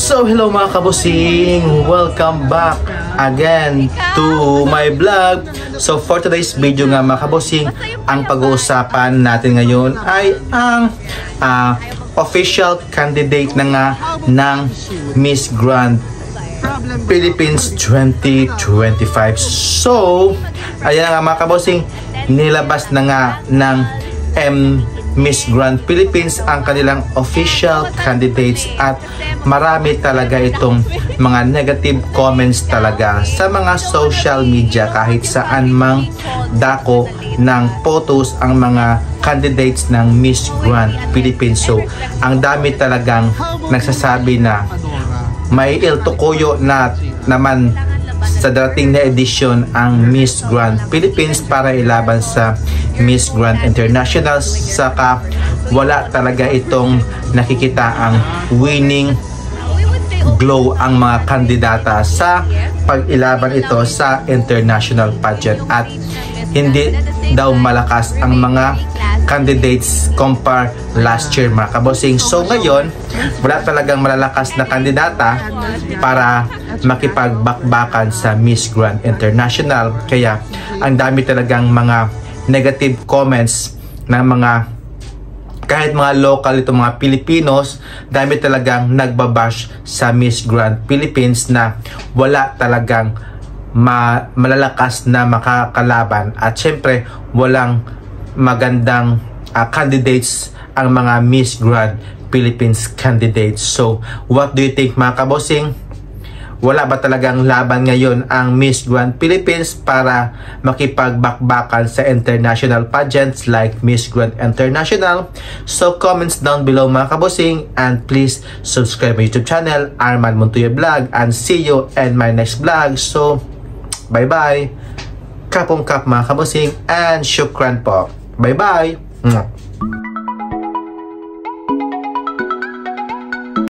So hello mga kabusing, welcome back again to my vlog. So for today's video nga mga kabusing, ang pag-uusapan natin ngayon ay ang official candidate na nga ng Miss Grand Philippines 2025. So ayan nga mga kabusing, nilabas na nga ng Miss Grand Philippines ang kanilang official candidates at marami talaga itong mga negative comments talaga sa mga social media kahit saan mang dako ng photos ang mga candidates ng Miss Grand Philippines. So ang dami talagang nagsasabi na may iltukuyo na naman sa dating na edisyon ang Miss Grand Philippines para ilaban sa Miss Grand International, saka wala talaga itong nakikita ang winning glow ang mga kandidata sa pag-ilaban ito sa international pageant at hindi daw malakas ang mga candidates compare last year mga kabosing. So ngayon wala talagang malalakas na kandidata para makipagbakbakan sa Miss Grand International, kaya ang dami talagang mga negative comments ng mga kahit mga local itong mga Pilipinos, dami talagang nagbabash sa Miss Grand Philippines na wala talagang malalakas na makakalaban at syempre walang magandang candidates ang mga Miss Grand Philippines candidates. So what do you think mga kabosing? Wala ba talagang laban ngayon ang Miss Grand Philippines para makipagbakbakan sa international pageants like Miss Grand International? So comments down below mga kabosing, and please subscribe my YouTube channel, Arman Montoya Vlog, and see you in my next vlog. So bye bye, kapong kap mga kabosing, and syukran po. Bye bye.